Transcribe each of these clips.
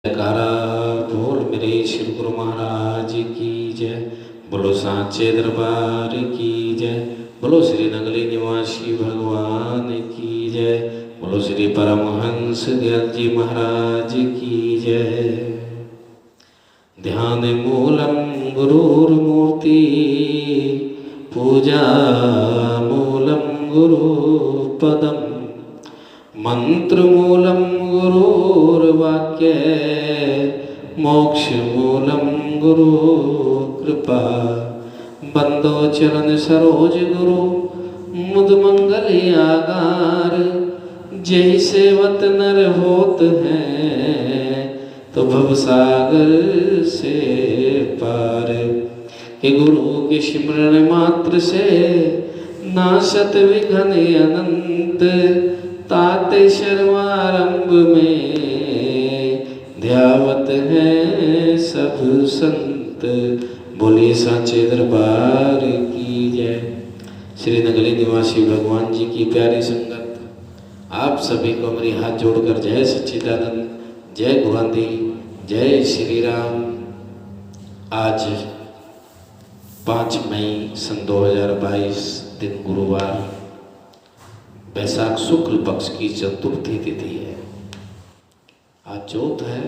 जयकारा बोल मेरे श्री गुरु महाराज की जय। बोलो सांचे दरबार की जय। बोलो श्री नगली निवासी भगवान की जय। बोलो श्री परमहंस दयाल जी महाराज की जय। ध्यान मूलम गुरुर्मूर्ति पूजा मूलम गुरुपदम मंत्र मूलम गुरुर्वाक्य मोक्ष मूलम गुरु कृपा। बंदो चरण सरोज गुरु मुद मंगल आगार। जय सेवत नर होत हैं तो भवसागर से पार। के गुरु के सिमरण मात्र से नाशत विघ्न अनंत। ताते शर्मारंभ में ध्यावत हैं सब संत। बोलिए सांचे दरबार की जय। श्री नगली निवासी भगवान जी की प्यारी संगत, आप सभी को मेरी हाथ जोड़कर जय सच्चिदानंद, जय गुरांदी, जय श्री राम। आज 5 मई सन 2022 दिन गुरुवार, वैशाख शुक्ल पक्ष की चतुर्थी तिथि है। आज चौथ है।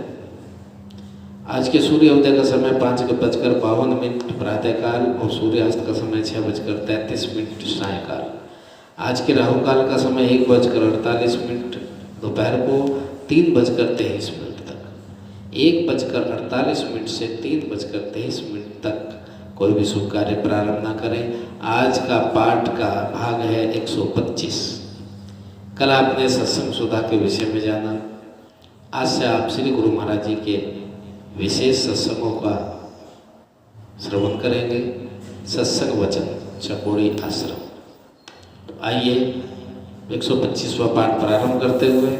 आज के सूर्योदय का समय 5:52 प्रातःकाल और सूर्यास्त का समय 6:33 सायंकाल। आज के राहु काल का समय 1:48 दोपहर को 3:23 तक। 1:48 से 3:23 तक कोई भी शुभ कार्य प्रारंभ ना करें। आज का पाठ का भाग है 125। कल आपने सत्संग सुधा के विषय में जाना। आज से आप श्री गुरु महाराज जी के विशेष सत्संगों का श्रवण करेंगे। सत्संग वचन चकोड़ी आश्रम। तो आइए 125वां पाठ प्रारंभ करते हुए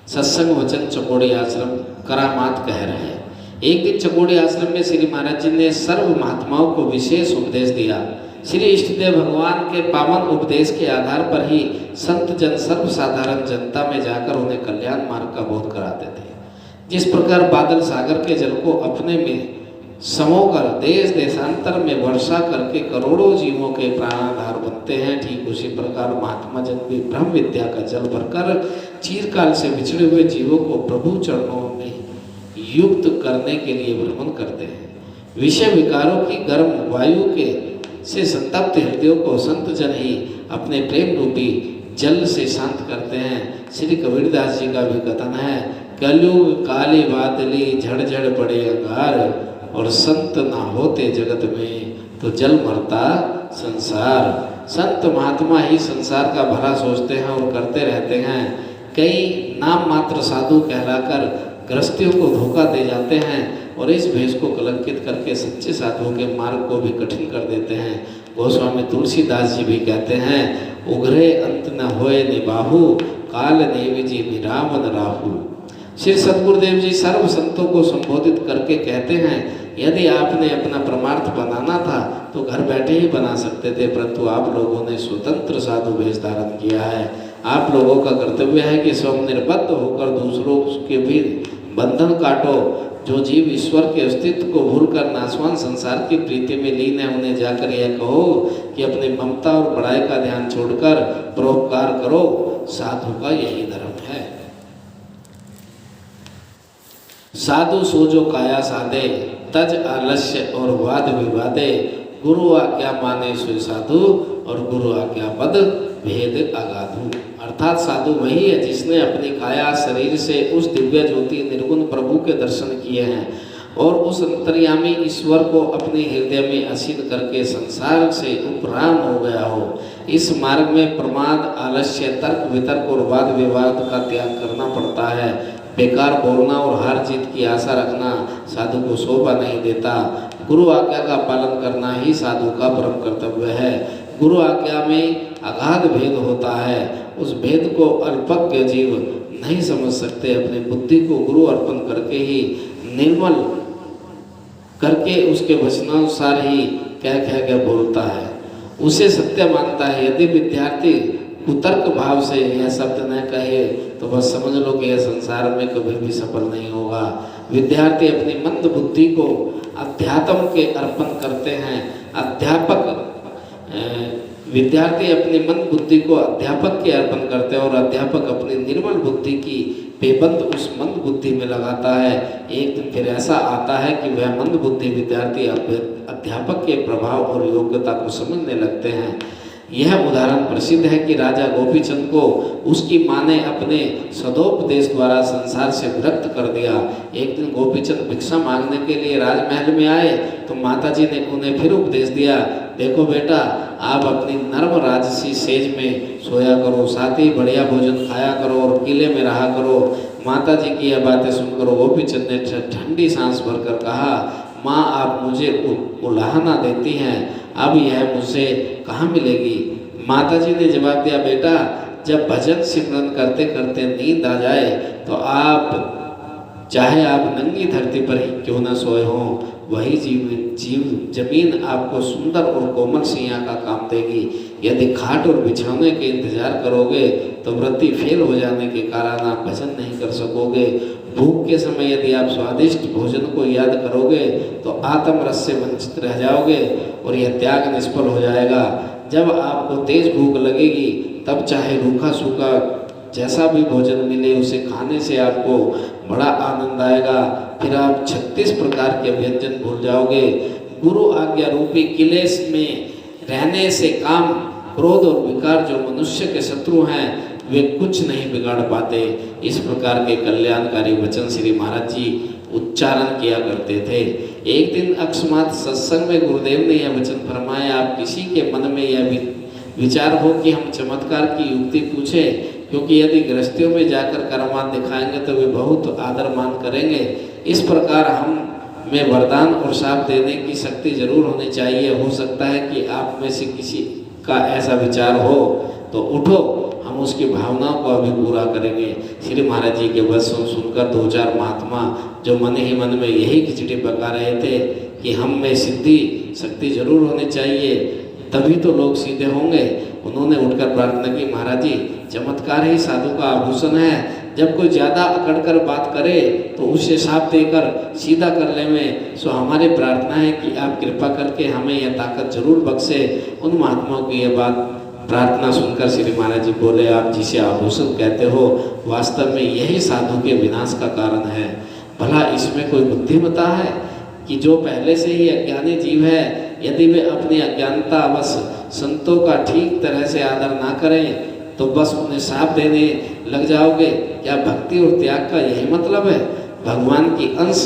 सत्संग वचन चकोड़ी आश्रम करामात कह रहे हैं। एक दिन चकोड़ी आश्रम में श्री महाराज जी ने सर्व महात्माओं को विशेष उपदेश दिया। श्री इष्टदेव भगवान के पावन उपदेश के आधार पर ही संत जन सर्वसाधारण जनता में जाकर उन्हें कल्याण मार्ग का बोध कराते थे। जिस प्रकार बादल सागर के जल को अपने में समोकर देश देशांतर में वर्षा करके करोड़ों जीवों के प्राणाधार बनते हैं, ठीक उसी प्रकार महात्मा जन भी ब्रह्म विद्या का जल भरकर चिरकाल से बिछड़े हुए जीवों को प्रभु चरणों में युक्त करने के लिए भ्रमण करते हैं। विषय विकारों की गर्म वायु के से संतप्त हृदयों को संत जन ही अपने प्रेम रूपी जल से शांत करते हैं। श्री कबीरदास जी का भी कथन है, कलयुग काली बादली झड़ पड़े अंगार, और संत ना होते जगत में तो जल मरता संसार। संत महात्मा ही संसार का भला सोचते हैं और करते रहते हैं। कई नाम मात्र साधु कहलाकर गृहस्थियों को धोखा दे जाते हैं और इस भेष को कलंकित करके सच्चे साधुओं के मार्ग को भी कठिन कर देते हैं। गोस्वामी तुलसीदास जी भी कहते हैं, उघरे अंत न होए निबाहु, काल देवी जी विरामन राहु। श्री सद्गुरुदेव जी सर्व संतों को संबोधित करके कहते हैं, यदि आपने अपना परमार्थ बनाना था तो घर बैठे ही बना सकते थे, परंतु आप लोगों ने स्वतंत्र साधु वेश धारण किया है। आप लोगों का कर्तव्य है कि स्वयं निर्बद्ध होकर दूसरों के भी बंधन काटो। जो जीव ईश्वर के अस्तित्व को भूलकर नाशवान संसार की प्रीति में लीन है, उन्हें जाकर यह कहो कि अपनी ममता और बड़ाई का ध्यान छोड़कर परोपकार करो। साधु का यही धर्म है। साधु सोजो काया साधे, तज आलस्य और वाद विवादे। गुरु आज्ञा माने सुई साधु, और गुरु आज्ञा पद भेद अगाधु। अर्थात साधु वही है जिसने अपनी काया शरीर से उस दिव्य ज्योति निर्गुण प्रभु के दर्शन किए हैं और उस अंतर्यामी ईश्वर को अपने हृदय में असीन करके संसार से उपराम हो गया हो। इस मार्ग में प्रमाद, आलस्य, तर्क वितर्क और वाद विवाद का त्याग करना पड़ता है। बेकार बोलना और हार जीत की आशा रखना साधु को शोभा नहीं देता। गुरु आज्ञा का पालन करना ही साधु का परम कर्तव्य है। गुरु आज्ञा में अगाध भेद होता है। उस भेद को अल्पज्ञ जीव नहीं समझ सकते। अपनी बुद्धि को गुरु अर्पण करके ही निर्मल करके उसके वचनानुसार ही क्या क्या क्या बोलता है, उसे सत्य मानता है। यदि विद्यार्थी कुतर्क भाव से यह शब्द न कहे तो बस समझ लो कि यह संसार में कभी भी सफल नहीं होगा। विद्यार्थी अपनी मंद बुद्धि को अध्यात्म के अर्पण करते हैं। विद्यार्थी अपनी मंद बुद्धि को अध्यापक के अर्पण करते हैं और अध्यापक अपनी निर्मल बुद्धि की बेबंद उस मंद बुद्धि में लगाता है। एक दिन फिर ऐसा आता है कि वह मंद बुद्धि विद्यार्थी अध्यापक के प्रभाव और योग्यता को समझने लगते हैं। यह उदाहरण प्रसिद्ध है कि राजा गोपीचंद को उसकी माँ ने अपने सदोपदेश द्वारा संसार से विरक्त कर दिया। एक दिन गोपीचंद भिक्षा मांगने के लिए राजमहल में आए तो माताजी ने उन्हें फिर उपदेश दिया, देखो बेटा, आप अपनी नर्म राजसी सेज में सोया करो, साथ ही बढ़िया भोजन खाया करो और किले में रहा करो। माताजी की यह बातें सुनकर गोपीचंद ने ठंडी सांस भरकर कहा, माँ आप मुझे उलाहना देती हैं, अब यह मुझसे कहाँ मिलेगी। माताजी ने जवाब दिया, बेटा जब भजन सिमरन करते करते नींद आ जाए तो आप चाहे आप नंगी धरती पर ही क्यों न सोए हों, वही जमीन आपको सुंदर और कोमल सिया का काम देगी। यदि खाट और बिछौने के इंतजार करोगे तो वृत्ति फेल हो जाने के कारण आप भजन नहीं कर सकोगे। भूख के समय यदि आप स्वादिष्ट भोजन को याद करोगे तो आत्म रस से वंचित रह जाओगे और यह त्याग निष्फल हो जाएगा। जब आपको तेज भूख लगेगी तब चाहे रूखा सूखा जैसा भी भोजन मिले उसे खाने से आपको बड़ा आनंद आएगा। फिर आप 36 प्रकार के व्यंजन भूल जाओगे। गुरु आज्ञा रूपी किलेश में रहने से काम, क्रोध और विकार जो मनुष्य के शत्रु हैं वे कुछ नहीं बिगाड़ पाते। इस प्रकार के कल्याणकारी वचन श्री महाराज जी उच्चारण किया करते थे। एक दिन अकस्मात सत्संग में गुरुदेव ने यह वचन फरमाया, आप किसी के मन में यह विचार हो कि हम चमत्कार की युक्ति पूछें, क्योंकि यदि गृहस्थियों में जाकर करामात दिखाएंगे तो वे बहुत आदर मान करेंगे। इस प्रकार हम में वरदान और शाप देने की शक्ति जरूर होनी चाहिए। हो सकता है कि आप में से किसी का ऐसा विचार हो तो उठो, हम उसकी भावनाओं को अभी पूरा करेंगे। श्री महाराज जी के वचन सुनकर 2-4 महात्मा जो मन ही मन में यही खिचड़ी पका रहे थे कि हम में सिद्धि शक्ति जरूर होनी चाहिए, तभी तो लोग सीधे होंगे, उन्होंने उठकर प्रार्थना की, महाराज जी चमत्कार ही साधु का आभूषण है। जब कोई ज़्यादा अकड़ कर बात करे तो उसे शाप देकर सीधा करने में सो हमारी प्रार्थना है कि आप कृपा करके हमें यह ताकत जरूर बख्शे। उन महात्माओं की यह बात प्रार्थना सुनकर श्री महाराज जी बोले, आप जिसे आभूषण कहते हो वास्तव में यही साधु के विनाश का कारण है। भला इसमें कोई बुद्धिमता है कि जो पहले से ही अज्ञानी जीव है, यदि वे अपनी अज्ञानता बस संतों का ठीक तरह से आदर ना करें तो बस उन्हें शाप देने लग जाओगे। क्या भक्ति और त्याग का यही मतलब है? भगवान की अंश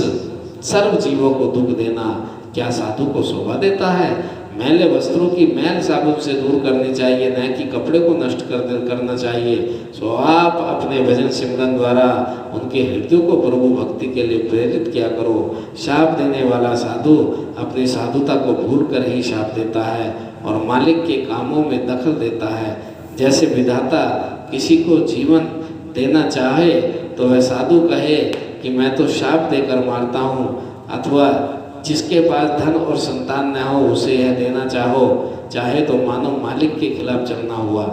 सर्व जीवों को दुख देना क्या साधु को शोभा देता है? मैले वस्त्रों की मैल साबुन से दूर करनी चाहिए, न कि कपड़े को नष्ट करना चाहिए। सो आप अपने भजन सिमरन द्वारा उनके हृदय को प्रभु भक्ति के लिए प्रेरित किया करो। शाप देने वाला साधु अपनी साधुता को भूल कर ही शाप देता है और मालिक के कामों में दखल देता है। जैसे विधाता किसी को जीवन देना चाहे तो वह साधु कहे कि मैं तो शाप देकर मारता हूँ, अथवा जिसके पास धन और संतान न हो उसे यह देना चाहे तो मानो मालिक के खिलाफ चलना हुआ।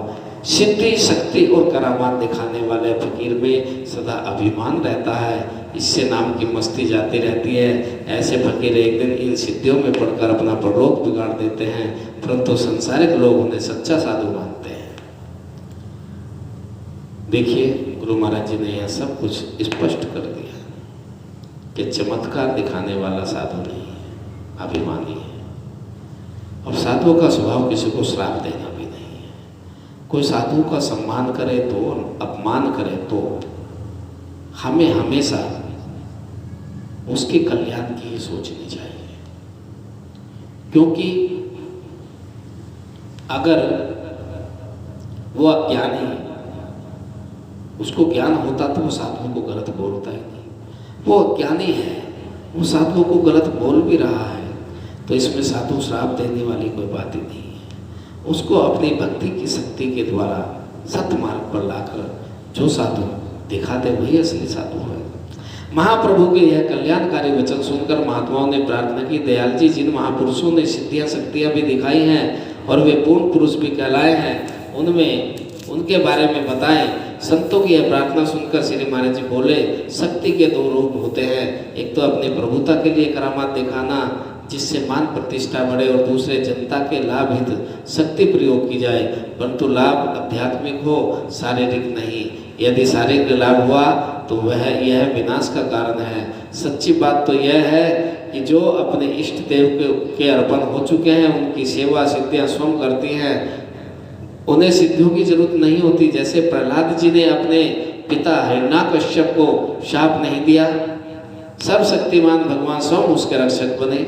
सिद्धि शक्ति और करामात दिखाने वाले फकीर में सदा अभिमान रहता है, इससे नाम की मस्ती जाती रहती है। ऐसे फकीर एक दिन इन सिद्धियों में पढ़कर अपना परलोक बिगाड़ देते हैं, परंतु संसारिक लोग उन्हें सच्चा साधु मानते हैं। देखिए, गुरु महाराज जी ने यह सब कुछ स्पष्ट कर दिया कि चमत्कार दिखाने वाला साधु नहीं है, अभिमानी है। और साधुओं का स्वभाव किसी को श्राप देना भी नहीं है। कोई साधु का सम्मान करे तो, अपमान करे तो हमें हमेशा उसके कल्याण की ही सोचनी चाहिए, क्योंकि अगर वो अज्ञानी, उसको ज्ञान होता तो वो साधुओं को गलत बोलता ही नहीं। वो अज्ञानी है, वो साधुओं को गलत बोल भी रहा है, तो इसमें साधु श्राप देने वाली कोई बात ही नहीं है। उसको अपनी भक्ति की शक्ति के द्वारा सत्य मार्ग पर लाकर जो साधु दिखाते वही असली साधु है। महाप्रभु के यह कल्याणकारी वचन सुनकर महात्माओं ने प्रार्थना की, दयाल जी, जिन महापुरुषों ने सिद्धियां शक्तियां भी दिखाई हैं और वे पूर्ण पुरुष भी कहलाए हैं, उनके बारे में बताएं। संतों की यह प्रार्थना सुनकर श्री महाराज जी बोले, शक्ति के दो रूप होते हैं, एक तो अपनी प्रभुता के लिए करामात दिखाना जिससे मान प्रतिष्ठा बढ़े, और दूसरे जनता के लाभ हित शक्ति प्रयोग की जाए, परंतु लाभ आध्यात्मिक हो, शारीरिक नहीं। यदि शारीरिक लाभ हुआ तो वह यह विनाश का कारण है। सच्ची बात तो यह है कि जो अपने इष्ट देव के अर्पण हो चुके हैं, उनकी सेवा सिद्धियां स्वयं करती हैं, उन्हें सिद्धियों की जरूरत नहीं होती। जैसे प्रहलाद जी ने अपने पिता हिरण्याकश्यप को शाप नहीं दिया, सब शक्तिमान भगवान स्वयं उसके रक्षक बने।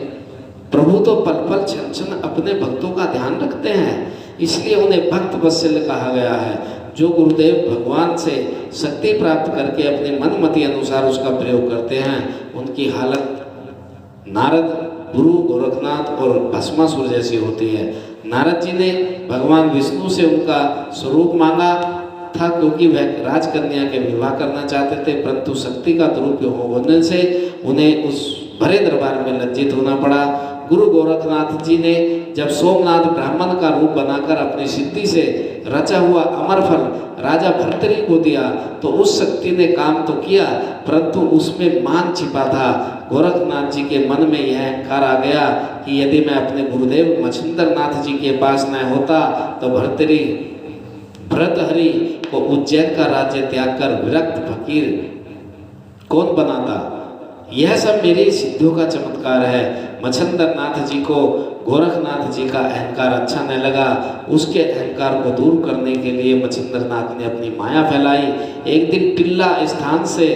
प्रभु तो पल पल क्षण क्षण अपने भक्तों का ध्यान रखते हैं, इसलिए उन्हें भक्त वत्सल कहा गया है। जो गुरुदेव भगवान से शक्ति प्राप्त करके अपने मन मति अनुसार उसका प्रयोग करते हैं, उनकी हालत नारद, गुरु गोरखनाथ और भस्मासुर जैसी होती है। नारद जी ने भगवान विष्णु से उनका स्वरूप मांगा था, क्योंकि वह राजकन्या के विवाह करना चाहते थे, परंतु शक्ति का दुरुपयोग होने से उन्हें उस भरे दरबार में लज्जित होना पड़ा। गुरु गोरखनाथ जी ने जब सोमनाथ ब्राह्मण का रूप बनाकर अपनी सिद्धि से रचा हुआ अमर फल राजा भर्तरी को दिया, तो उस शक्ति ने काम तो किया, परंतु उसमें मान छिपा था। गोरखनाथ जी के मन में यह अहंकार आ गया कि यदि मैं अपने गुरुदेव मच्छिंद्रनाथ जी के पास न होता तो भर्तरी भरतहरि को उज्जैन का राज्य त्याग कर विरक्त फकीर कौन बनाता। यह सब मेरी सिद्धियों का चमत्कार है। मच्छिंद्रनाथ जी को गोरखनाथ जी का अहंकार अच्छा न लगा। उसके अहंकार को दूर करने के लिए मच्छिंद्रनाथ ने अपनी माया फैलाई। एक दिन टिल्ला स्थान से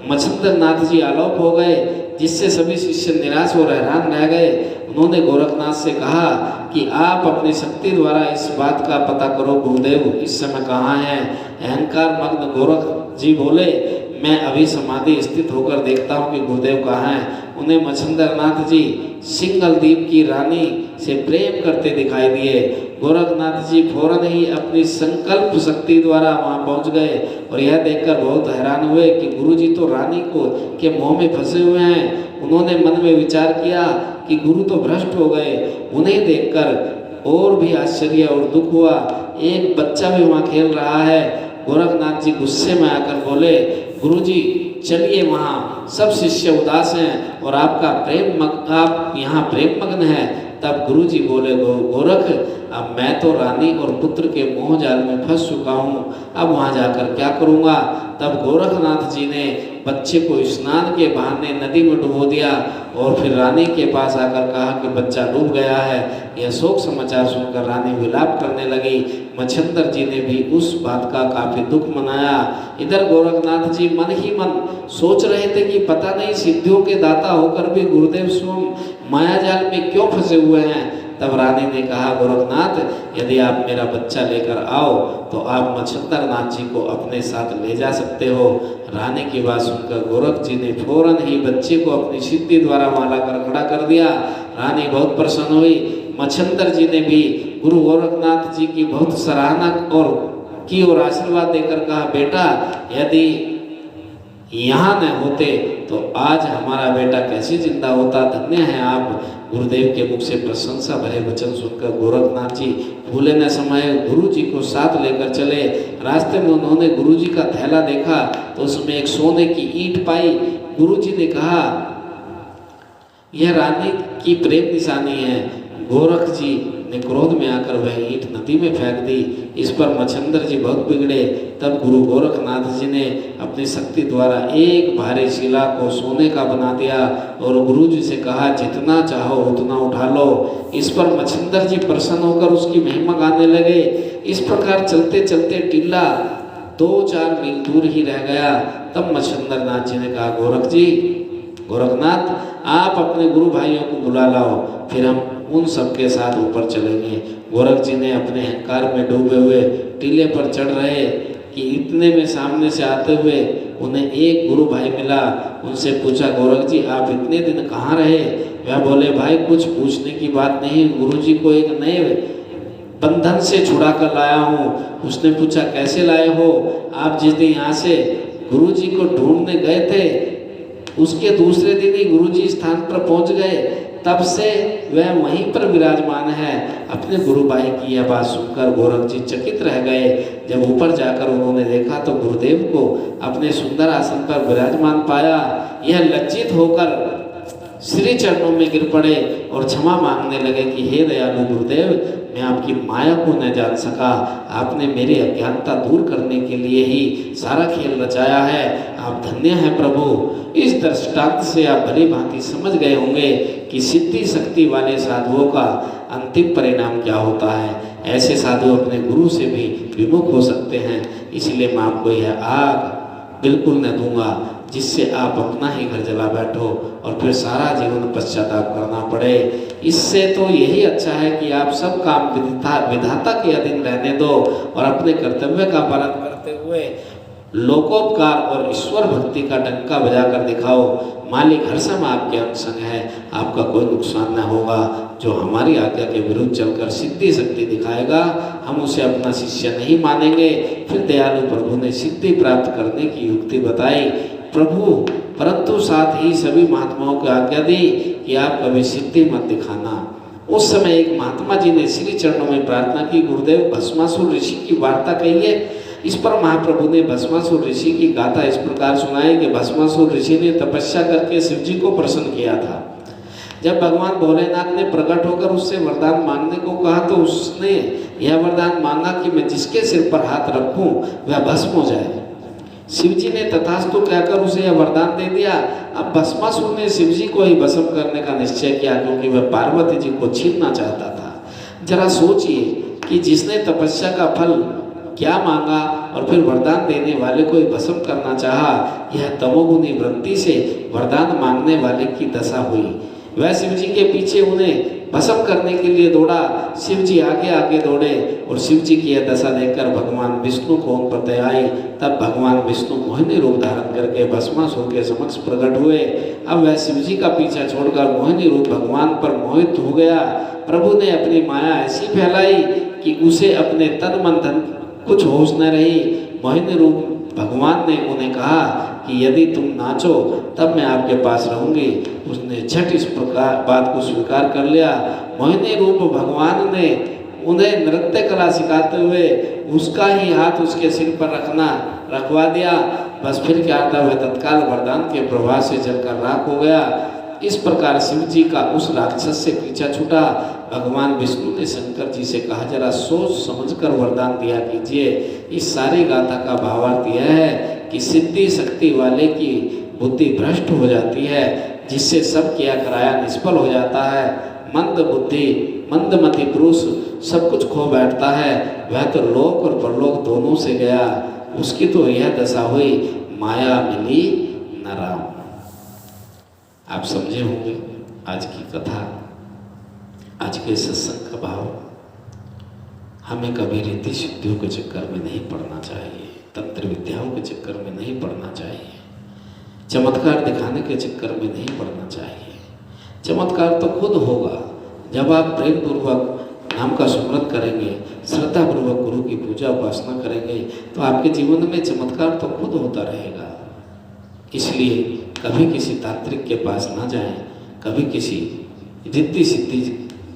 मच्छिंद्रनाथ जी आलोप हो गए, जिससे सभी शिष्य निराश और हैरान रह गए। उन्होंने गोरखनाथ से कहा कि आप अपनी शक्ति द्वारा इस बात का पता करो, गुरुदेव इस समय कहाँ हैं। अहंकार मग्न गोरख जी बोले, मैं अभी समाधि स्थित होकर देखता हूँ कि गुरुदेव कहाँ हैं। उन्हें मच्छिंद्रनाथ जी सिंगलदीप की रानी से प्रेम करते दिखाई दिए। गोरखनाथ जी फौरन ही अपनी संकल्प शक्ति द्वारा वहां पहुंच गए और यह देखकर बहुत हैरान हुए कि गुरुजी तो रानी को के मोह में फंसे हुए हैं। उन्होंने मन में विचार किया कि गुरु तो भ्रष्ट हो गए। उन्हें देखकर और भी आश्चर्य और दुख हुआ। एक बच्चा भी वहाँ खेल रहा है। गोरखनाथ जी गुस्से में आकर बोले, गुरुजी चलिए, वहाँ सब शिष्य उदास हैं और आपका आप यहाँ प्रेम मग्न है। तब गुरुजी बोले, गोरख अब मैं तो रानी और पुत्र के मोह जाल में फंस चुका हूँ, अब वहाँ जाकर क्या करूँगा। तब गोरखनाथ जी ने बच्चे को स्नान के बहाने नदी में डुबो दिया और फिर रानी के पास आकर कहा कि बच्चा डूब गया है। यह शोक समाचार सुनकर रानी विलाप करने लगी। मच्छिंद्र जी ने भी उस बात का काफी दुख मनाया। इधर गोरखनाथ जी मन ही मन सोच रहे थे कि पता नहीं सिद्धियों के दाता होकर भी गुरुदेव स्वयं माया जाल में क्यों फंसे हुए हैं। तब रानी ने कहा, गोरखनाथ यदि आप मेरा बच्चा लेकर आओ तो आप मच्छिंद्रनाथ जी को अपने साथ ले जा सकते हो। रानी की बात सुनकर गोरख जी ने फौरन ही बच्चे को अपनी सिद्धि द्वारा माला कर खड़ा कर दिया। रानी बहुत प्रसन्न हुई। मच्छिंद्र जी ने भी गुरु गोरखनाथ जी की बहुत सराहना और आशीर्वाद देकर कहा, बेटा यदि यहाँ न होते तो आज हमारा बेटा कैसे जिंदा होता। धन्य है आप। गुरुदेव के मुख से प्रशंसा भरे वचन सुनकर गोरखनाथ जी भूले न समय गुरु जी को साथ लेकर चले। रास्ते में उन्होंने गुरु जी का थैला देखा तो उसमें एक सोने की ईंट पाई। गुरु जी ने कहा, यह रानी की प्रेम निशानी है। गोरख जी ने क्रोध में आकर वह ईंट नदी में फेंक दी। इस पर मच्छिंद्र जी बहुत बिगड़े। तब गुरु गोरखनाथ जी ने अपनी शक्ति द्वारा एक भारी शिला को सोने का बना दिया और गुरु जी से कहा, जितना चाहो उतना उठा लो। इस पर मच्छिंद्र जी प्रसन्न होकर उसकी महिमा गाने लगे। इस प्रकार चलते चलते टिल्ला 2-4 मील दूर ही रह गया। तब मच्छिंद्रनाथ जी ने कहा, गोरखनाथ आप अपने गुरु भाइयों को बुला लाओ, फिर हम उन सबके साथ ऊपर चलेंगे। गोरख जी ने अपने अहंकार में डूबे हुए टीले पर चढ़ रहे कि इतने में सामने से आते हुए उन्हें एक गुरु भाई मिला। उनसे पूछा, गोरख जी आप इतने दिन कहाँ रहे। वह बोले, भाई कुछ पूछने की बात नहीं, गुरु जी को एक नए बंधन से छुड़ा कर लाया हूँ। उसने पूछा, कैसे लाए हो। आप जिस दिन यहाँ से गुरु जी को ढूंढने गए थे उसके दूसरे दिन ही गुरु जी स्थान पर पहुँच गए। तब से वह वहीं पर विराजमान है। अपने गुरु भाई की यह बात सुनकर गोरख जी चकित रह गए। जब ऊपर जाकर उन्होंने देखा तो गुरुदेव को अपने सुंदर आसन पर विराजमान पाया। यह लज्जित होकर श्री चरणों में गिर पड़े और क्षमा मांगने लगे कि हे दयालु गुरुदेव, मैं आपकी माया को न जान सका। आपने मेरी अज्ञानता दूर करने के लिए ही सारा खेल रचाया है। आप धन्य हैं प्रभु। इस दृष्टांत से आप भली भांति समझ गए होंगे कि सिद्धि शक्ति वाले साधुओं का अंतिम परिणाम क्या होता है। ऐसे साधु अपने गुरु से भी विमुख हो सकते हैं। इसलिए मैं आपको यह आग बिल्कुल न दूंगा जिससे आप अपना ही घर जला बैठो और फिर सारा जीवन पश्चाताप करना पड़े। इससे तो यही अच्छा है कि आप सब काम विधाता के अधीन रहने दो और अपने कर्तव्य का पालन करते हुए लोकोपकार और ईश्वर भक्ति का डंका बजाकर दिखाओ। मालिक हर समय आपके अंग संग है, आपका कोई नुकसान न होगा। जो हमारी आज्ञा के विरुद्ध चलकर सिद्धि शक्ति दिखाएगा, हम उसे अपना शिष्य नहीं मानेंगे। फिर दयालु प्रभु ने सिद्धि प्राप्त करने की युक्ति बताई। प्रभु परंतु साथ ही सभी महात्माओं को आज्ञा दी कि आप कभी सिद्धि मत दिखाना। उस समय एक महात्मा जी ने श्री चरणों में प्रार्थना की, गुरुदेव भस्मासुर ऋषि की वार्ता कहिए। इस पर महाप्रभु ने भस्मासुर ऋषि की गाथा इस प्रकार सुनाई कि भस्मासुर ऋषि ने तपस्या करके शिव जी को प्रसन्न किया था। जब भगवान भोलेनाथ ने प्रकट होकर उससे वरदान मांगने को कहा तो उसने यह वरदान मांगा कि मैं जिसके सिर पर हाथ रखूं वह भस्म हो जाए। शिव जी ने तथास्तु कहकर उसे यह वरदान दे दिया। अब भस्मासुर ने शिव जी को ही भस्म करने का निश्चय किया, क्योंकि वह पार्वती जी को छीनना चाहता था। जरा सोचिए कि जिसने तपस्या का फल क्या मांगा और फिर वरदान देने वाले को ही भस्म करना चाहा, यह तमोगुनी वृत्ति से वरदान मांगने वाले की दशा हुई। वह शिव जी के पीछे उन्हें भस्म करने के लिए दौड़ा। शिव जी आगे आगे दौड़े और शिव जी की यह दशा देखकर भगवान विष्णु को उन पर दया आई। तब भगवान विष्णु मोहिनी रूप धारण करके भस्मासुर के समक्ष प्रकट हुए। अब वह शिव जी का पीछा छोड़कर मोहिनी रूप भगवान पर मोहित हो गया। प्रभु ने अपनी माया ऐसी फैलाई कि उसे अपने तन मन धन कुछ होश न रही। मोहिनी रूप भगवान ने उन्हें कहा कि यदि तुम नाचो तब मैं आपके पास रहूंगी। उसने झट इस प्रकार बात को स्वीकार कर लिया। मोहिनी रूप भगवान ने उन्हें नृत्य कला सिखाते हुए उसका ही हाथ उसके सिर पर रखवा दिया। बस फिर क्या था, वह तत्काल वरदान के प्रभाव से जलकर राख हो गया। इस प्रकार शिव जी का उस राक्षस से पीछा छूटा। भगवान विष्णु ने शंकर जी से कहा, जरा सोच समझकर वरदान दिया कीजिए। इस सारी गाथा का भावार्थ यह है कि सिद्धि शक्ति वाले की बुद्धि भ्रष्ट हो जाती है, जिससे सब किया कराया निष्फल हो जाता है। मंद बुद्धि मंदमति पुरुष सब कुछ खो बैठता है। वह तो लोक और परलोक दोनों से गया, उसकी तो यह दशा हुई, माया मिली न राम। आप समझे होंगे आज की कथा, आज के सत्संग का भाव। हमें कभी रीति सिद्धियों के चक्कर में नहीं पड़ना चाहिए, तंत्र विद्याओं के चक्कर में नहीं पड़ना चाहिए, चमत्कार दिखाने के चक्कर में नहीं पड़ना चाहिए। चमत्कार तो खुद होगा जब आप प्रेम पूर्वक नाम का सुमरन करेंगे, श्रद्धा पूर्वक गुरु की पूजा उपासना करेंगे, तो आपके जीवन में चमत्कार तो खुद होता रहेगा। इसलिए कभी किसी तांत्रिक के पास ना जाएं, कभी किसी रिद्धि सिद्धि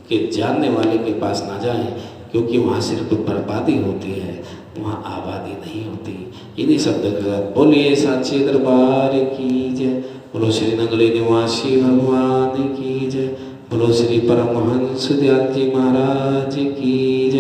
के जानने वाले के पास ना जाएं, क्योंकि वहाँ सिर्फ बर्बादी होती है, वहाँ आबादी नहीं होती। इन्हीं शब्दों के साथ बोलिए साचे दरबार की जय, बोलो श्री नगली निवासी भगवान की जय, बोलो श्री परमहंस दयाल जी महाराज की जय।